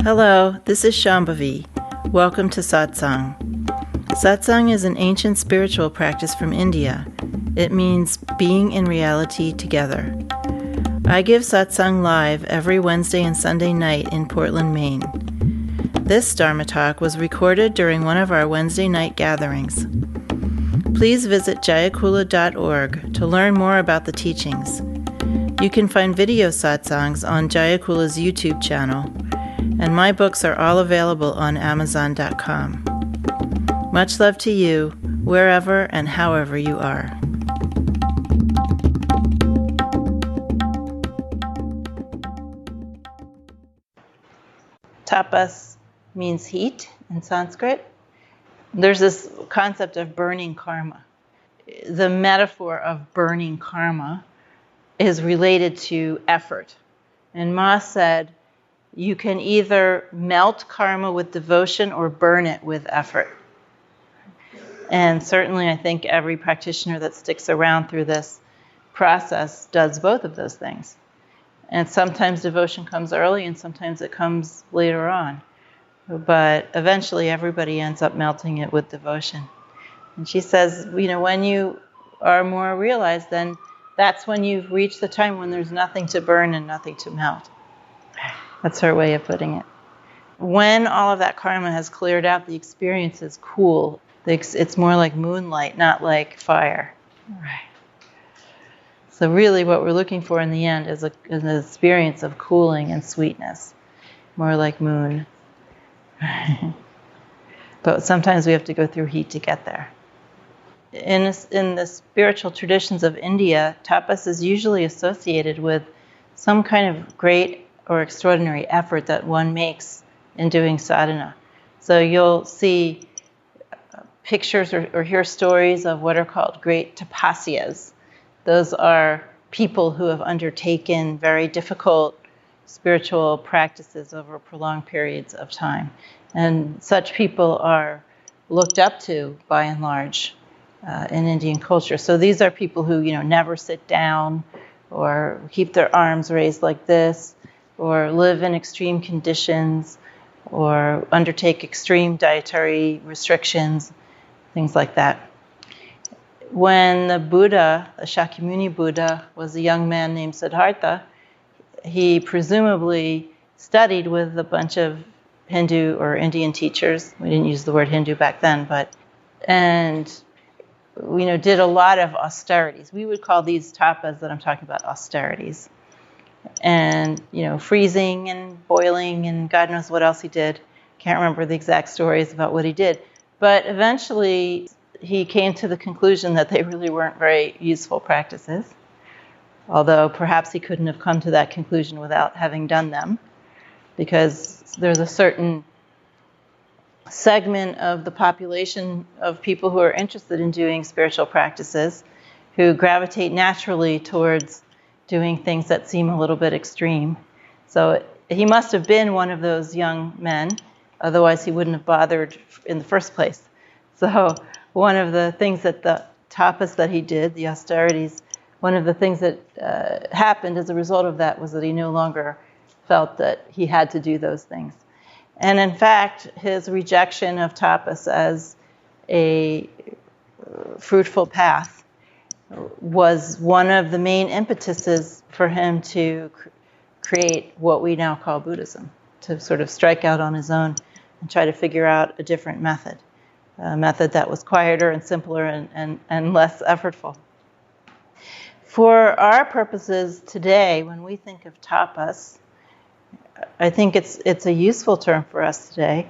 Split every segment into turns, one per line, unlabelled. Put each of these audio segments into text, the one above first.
Hello, this is Shambhavi. Welcome to Satsang. Satsang is an ancient spiritual practice from India. It means being in reality together. I give Satsang live every Wednesday and Sunday night in Portland, Maine. This Dharma talk was recorded during one of our Wednesday night gatherings. Please visit jayakula.org to learn more about the teachings. You can find video satsangs on Jayakula's YouTube channel, and my books are all available on Amazon.com. Much love to you, wherever and however you are. Tapas means heat in Sanskrit. There's this concept of burning karma. The metaphor of burning karma is related to effort. And Ma said, you can either melt karma with devotion or burn it with effort. And certainly I think every practitioner that sticks around through this process does both of those things. And sometimes devotion comes early and sometimes it comes later on. But eventually everybody ends up melting it with devotion. And she says, when you are more realized, then that's when you've reached the time when there's nothing to burn and nothing to melt. That's her way of putting it. When all of that karma has cleared out, the experience is cool. It's more like moonlight, not like fire. Right. So really what we're looking for in the end is an experience of cooling and sweetness, more like moon. But sometimes we have to go through heat to get there. In the spiritual traditions of India, tapas is usually associated with some kind of great or extraordinary effort that one makes in doing sadhana. So you'll see pictures or hear stories of what are called great tapasyas. Those are people who have undertaken very difficult spiritual practices over prolonged periods of time. And such people are looked up to by and large in Indian culture. So these are people who, never sit down or keep their arms raised like this, or live in extreme conditions, or undertake extreme dietary restrictions, things like that. When the Buddha, the Shakyamuni Buddha, was a young man named Siddhartha, he presumably studied with a bunch of Hindu or Indian teachers. We didn't use the word Hindu back then, and did a lot of austerities. We would call these tapas that I'm talking about austerities. And, freezing and boiling and God knows what else he did. Can't remember the exact stories about what he did. But eventually he came to the conclusion that they really weren't very useful practices. Although perhaps he couldn't have come to that conclusion without having done them, because there's a certain segment of the population of people who are interested in doing spiritual practices who gravitate naturally towards doing things that seem a little bit extreme. So he must have been one of those young men, otherwise he wouldn't have bothered in the first place. So one of the things that the tapas that he did, the austerities, one of the things that happened as a result of that was that he no longer felt that he had to do those things. And in fact, his rejection of tapas as a fruitful path was one of the main impetuses for him to create what we now call Buddhism, to sort of strike out on his own and try to figure out a different method, a method that was quieter and simpler and less effortful. For our purposes today, when we think of tapas, I think it's a useful term for us today,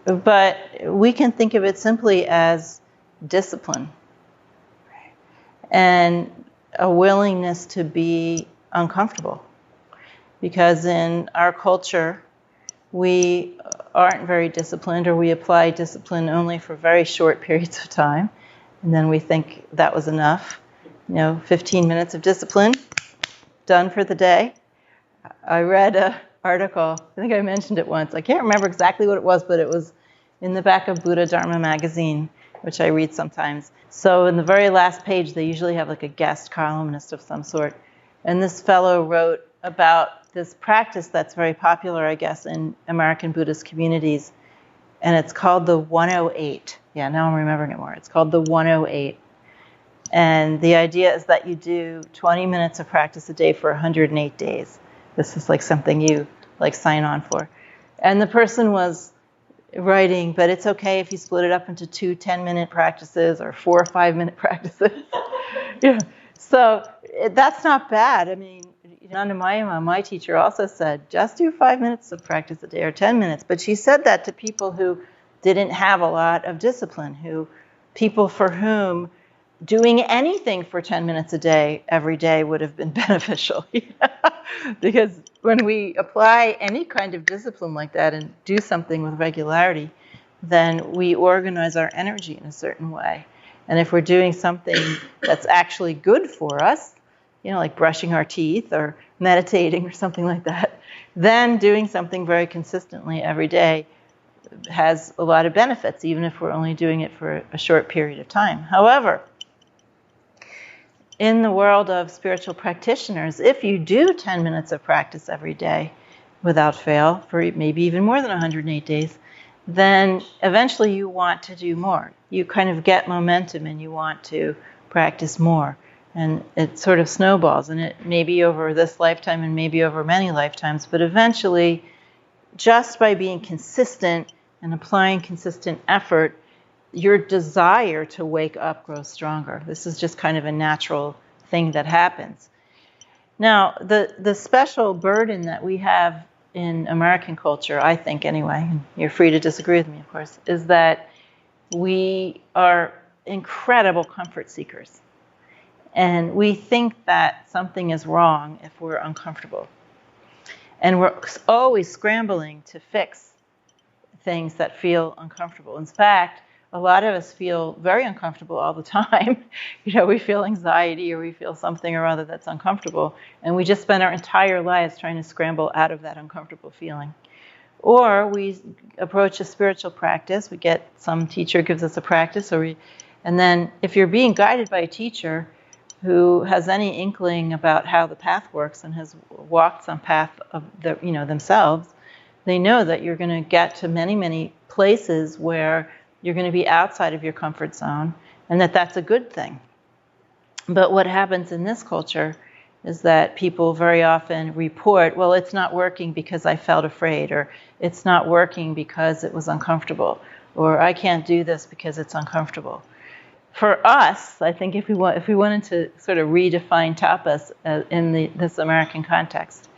but we can think of it simply as discipline and a willingness to be uncomfortable. Because in our culture, we aren't very disciplined, or we apply discipline only for very short periods of time, and then we think that was enough. 15 minutes of discipline, done for the day. I read an article, I think I mentioned it once. I can't remember exactly what it was, but it was in the back of Buddha Dharma magazine, which I read sometimes. So in the very last page, they usually have like a guest columnist of some sort And this fellow wrote about this practice that's very popular, I guess, in American Buddhist communities. And it's called the 108. Yeah, now I'm remembering it more. It's called the 108. And the idea is that you do 20 minutes of practice a day for 108 days. This is like something you like sign on for. And the person was writing, but it's okay if you split it up into 2 10-minute practices or 4 5-minute practices. Yeah. So that's not bad. I mean, Nanda Mayama, my teacher, also said, just do 5 minutes of practice a day or 10 minutes. But she said that to people who didn't have a lot of discipline, people for whom doing anything for 10 minutes a day every day would have been beneficial. Because when we apply any kind of discipline like that and do something with regularity, then we organize our energy in a certain way. And if we're doing something that's actually good for us, like brushing our teeth or meditating or something like that, then doing something very consistently every day has a lot of benefits, even if we're only doing it for a short period of time. However, in the world of spiritual practitioners, if you do 10 minutes of practice every day without fail for maybe even more than 108 days, then eventually you want to do more. You kind of get momentum and you want to practice more. And it sort of snowballs, and it may be over this lifetime and maybe over many lifetimes, but eventually, just by being consistent and applying consistent effort, your desire to wake up grows stronger. This is just kind of a natural thing that happens. Now, the special burden that we have in American culture, I think anyway, and you're free to disagree with me, of course, is that we are incredible comfort seekers. And we think that something is wrong if we're uncomfortable. And we're always scrambling to fix things that feel uncomfortable. In fact, a lot of us feel very uncomfortable all the time. We feel anxiety or we feel something or other that's uncomfortable. And we just spend our entire lives trying to scramble out of that uncomfortable feeling. Or we approach a spiritual practice. We get some teacher gives us a practice. And then if you're being guided by a teacher who has any inkling about how the path works and has walked some path of themselves, they know that you're going to get to many, many places where you're going to be outside of your comfort zone, and that's a good thing. But what happens in this culture is that people very often report, well, it's not working because I felt afraid, or it's not working because it was uncomfortable, or I can't do this because it's uncomfortable. For us, I think if we wanted to sort of redefine tapas in this American context,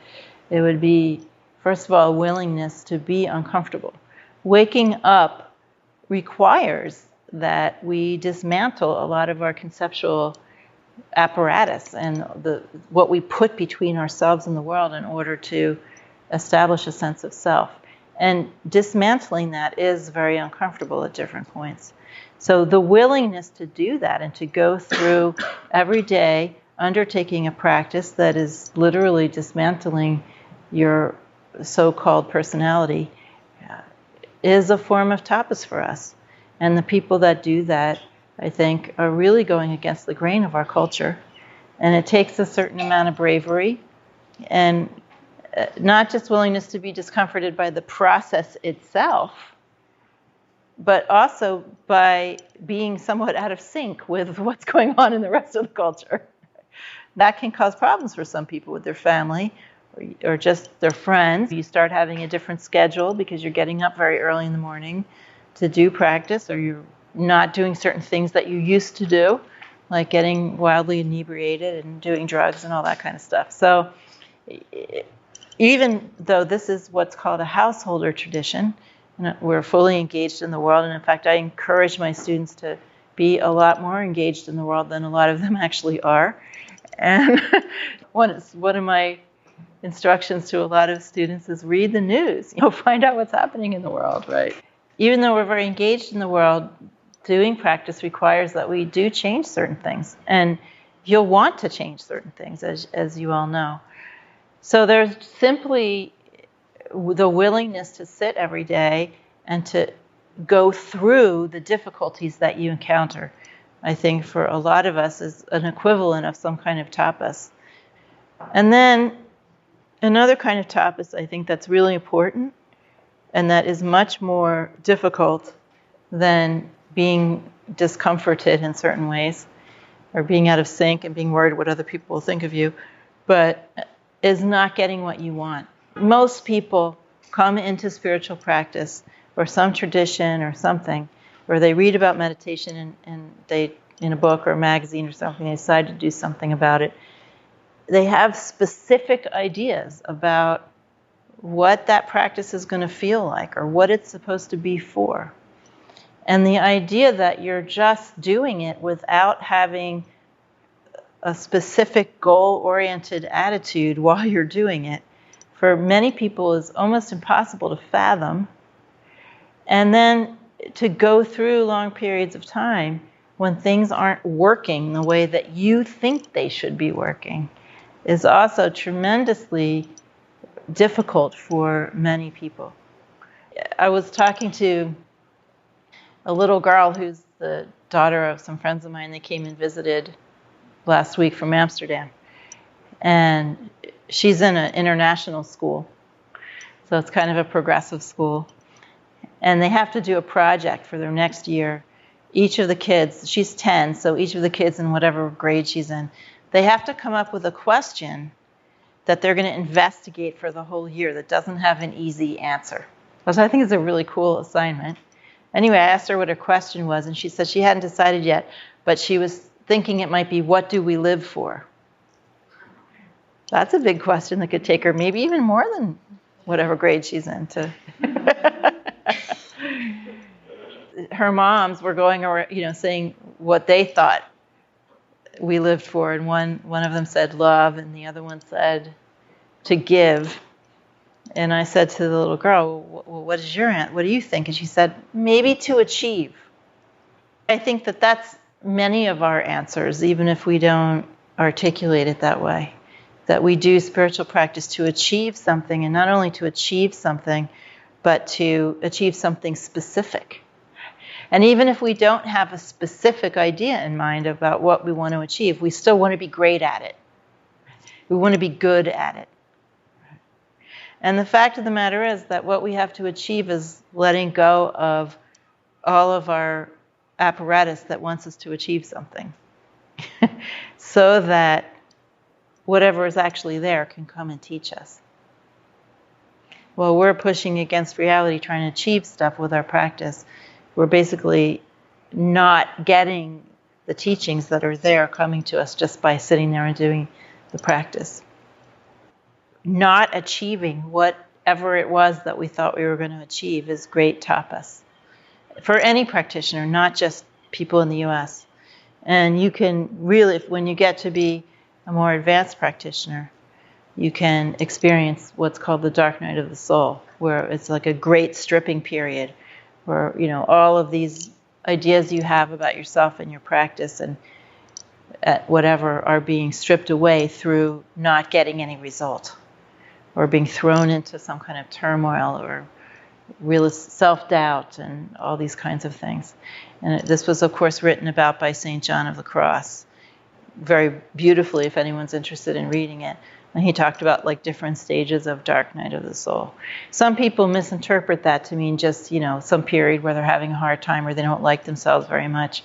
it would be, first of all, a willingness to be uncomfortable. Waking up requires that we dismantle a lot of our conceptual apparatus and what we put between ourselves and the world in order to establish a sense of self. And dismantling that is very uncomfortable at different points. So the willingness to do that and to go through every day undertaking a practice that is literally dismantling your so-called personality is a form of tapas for us. And the people that do that, I think, are really going against the grain of our culture. And it takes a certain amount of bravery and not just willingness to be discomforted by the process itself, but also by being somewhat out of sync with what's going on in the rest of the culture. That can cause problems for some people with their family or just their friends. You start having a different schedule because you're getting up very early in the morning to do practice, or you're not doing certain things that you used to do, like getting wildly inebriated and doing drugs and all that kind of stuff. So even though this is what's called a householder tradition, and we're fully engaged in the world, and in fact, I encourage my students to be a lot more engaged in the world than a lot of them actually are. And one of my instructions to a lot of students is read the news. Find out what's happening in the world, right? Even though we're very engaged in the world, doing practice requires that we do change certain things. And you'll want to change certain things, as you all know. So there's simply the willingness to sit every day and to go through the difficulties that you encounter, I think for a lot of us is an equivalent of some kind of tapas. And then another kind of tapas I think that's really important and that is much more difficult than being discomforted in certain ways or being out of sync and being worried what other people will think of you, but is not getting what you want. Most people come into spiritual practice or some tradition or something, or they read about meditation and they, in a book or a magazine or something, they decide to do something about it. They have specific ideas about what that practice is going to feel like or what it's supposed to be for. And the idea that you're just doing it without having a specific goal-oriented attitude while you're doing it, for many people is almost impossible to fathom. And then to go through long periods of time when things aren't working the way that you think they should be working is also tremendously difficult for many people. I was talking to a little girl who's the daughter of some friends of mine. They came and visited last week from Amsterdam. And she's in an international school. So it's kind of a progressive school. And they have to do a project for their next year. Each of the kids, she's 10, so each of the kids in whatever grade she's in, they have to come up with a question that they're going to investigate for the whole year that doesn't have an easy answer. Which I think is a really cool assignment. Anyway, I asked her what her question was, and she said she hadn't decided yet, but she was thinking it might be, what do we live for? That's a big question that could take her maybe even more than whatever grade she's in to. Her moms were going around, saying what they thought we lived for, and one of them said love, and the other one said to give. And I said to the little girl, well, what do you think? And she said, maybe to achieve. I think that that's many of our answers, even if we don't articulate it that way. That we do spiritual practice to achieve something, and not only to achieve something, but to achieve something specific. And even if we don't have a specific idea in mind about what we want to achieve, we still want to be great at it. We want to be good at it. And the fact of the matter is that what we have to achieve is letting go of all of our apparatus that wants us to achieve something. So that whatever is actually there can come and teach us. Well, we're pushing against reality, trying to achieve stuff with our practice. We're basically not getting the teachings that are there coming to us just by sitting there and doing the practice. Not achieving whatever it was that we thought we were going to achieve is great tapas. For any practitioner, not just people in the U.S. And you can really, when you get to be a more advanced practitioner, you can experience what's called the dark night of the soul, where it's like a great stripping period, where all of these ideas you have about yourself and your practice and whatever are being stripped away through not getting any result, or being thrown into some kind of turmoil or real self-doubt and all these kinds of things. And this was, of course, written about by St. John of the Cross very beautifully, if anyone's interested in reading it. And he talked about different stages of dark night of the soul. Some people misinterpret that to mean just, some period where they're having a hard time or they don't like themselves very much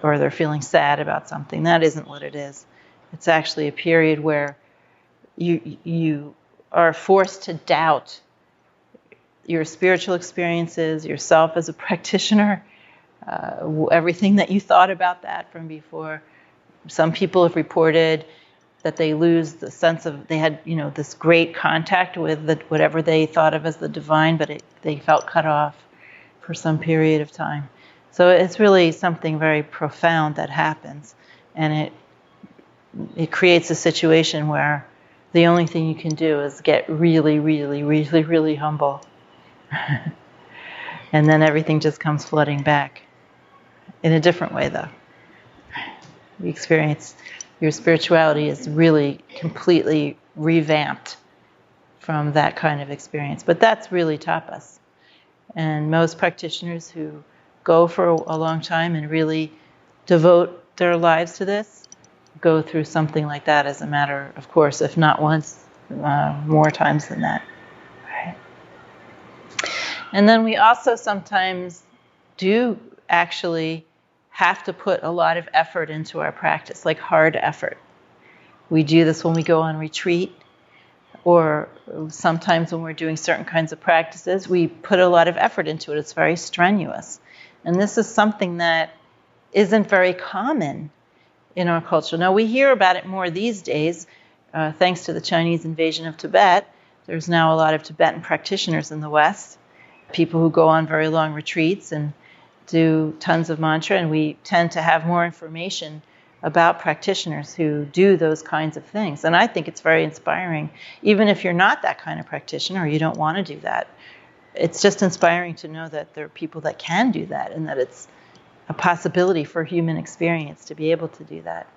or they're feeling sad about something. That isn't what it is. It's actually a period where you are forced to doubt your spiritual experiences, yourself as a practitioner, everything that you thought about that from before. Some people have reported that they lose the sense of, they had, this great contact with whatever they thought of as the divine, but they felt cut off for some period of time. So it's really something very profound that happens, and it creates a situation where the only thing you can do is get really, really, really, really humble. And then everything just comes flooding back. In a different way, though. You experience your spirituality is really completely revamped from that kind of experience. But that's really tapas. And most practitioners who go for a long time and really devote their lives to this, go through something like that as a matter of course, if not once, more times than that. Right. And then we also sometimes do actually have to put a lot of effort into our practice, like hard effort. We do this when we go on retreat, or sometimes when we're doing certain kinds of practices, we put a lot of effort into it. It's very strenuous. And this is something that isn't very common in our culture. Now, we hear about it more these days, thanks to the Chinese invasion of Tibet. There's now a lot of Tibetan practitioners in the West, people who go on very long retreats and do tons of mantra, and we tend to have more information about practitioners who do those kinds of things. And I think it's very inspiring, even if you're not that kind of practitioner or you don't want to do that. It's just inspiring to know that there are people that can do that and that it's a possibility for human experience to be able to do that.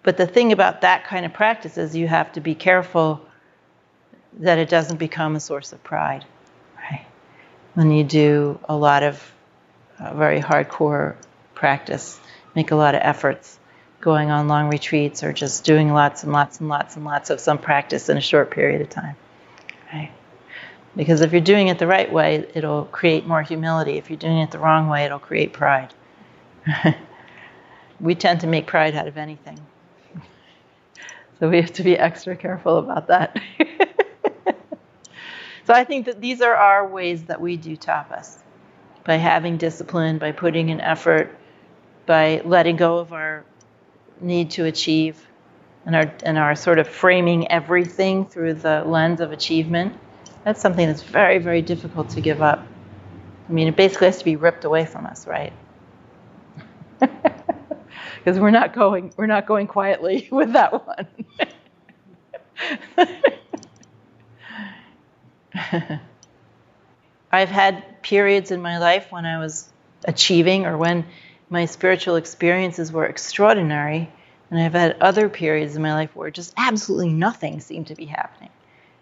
But the thing about that kind of practice is you have to be careful that it doesn't become a source of pride. Right? When you do a lot of very hardcore practice, make a lot of efforts, going on long retreats or just doing lots and lots and lots and lots of some practice in a short period of time. Right? Because if you're doing it the right way, it'll create more humility. If you're doing it the wrong way, it'll create pride. We tend to make pride out of anything. So we have to be extra careful about that. So I think that these are our ways that we do tapas. By having discipline, by putting in effort, by letting go of our need to achieve, and our sort of framing everything through the lens of achievement. That's something that's very, very difficult to give up. I mean, it basically has to be ripped away from us, right? Because we're not going quietly with that one. I've had periods in my life when I was achieving or when my spiritual experiences were extraordinary, and I've had other periods in my life where just absolutely nothing seemed to be happening.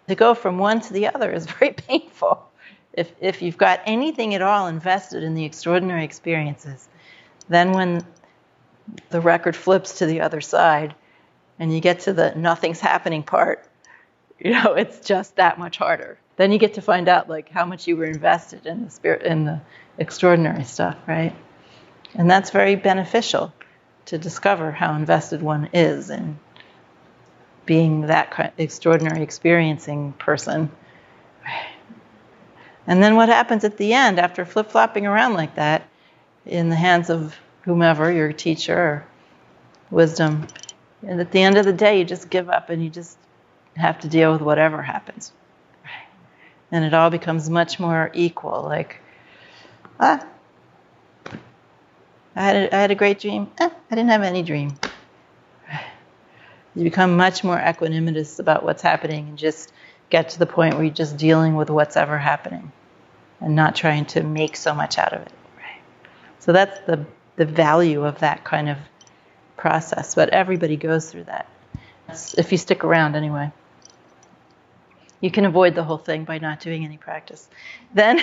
To go from one to the other is very painful. If you've got anything at all invested in the extraordinary experiences, then when the record flips to the other side and you get to the nothing's happening part, it's just that much harder. Then you get to find out like how much you were invested in the spirit, in the extraordinary stuff, right? And that's very beneficial to discover how invested one is in being that kind of extraordinary experiencing person. And then what happens at the end after flip-flopping around like that in the hands of whomever, your teacher or wisdom, and at the end of the day you just give up and you just have to deal with whatever happens. And it all becomes much more equal, like, I had a great dream. I didn't have any dream. You become much more equanimous about what's happening and just get to the point where you're just dealing with what's ever happening and not trying to make so much out of it. Right? So that's the value of that kind of process. But everybody goes through that. If you stick around anyway. You can avoid the whole thing by not doing any practice. Then,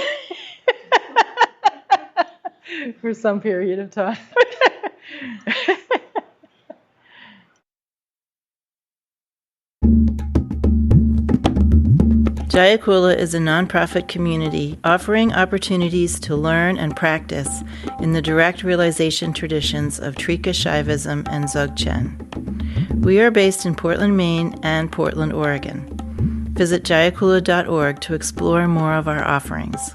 for some period of time. Jayakula is a nonprofit community offering opportunities to learn and practice in the direct realization traditions of Trika Shaivism and Dzogchen. We are based in Portland, Maine and Portland, Oregon. Visit jayakula.org to explore more of our offerings.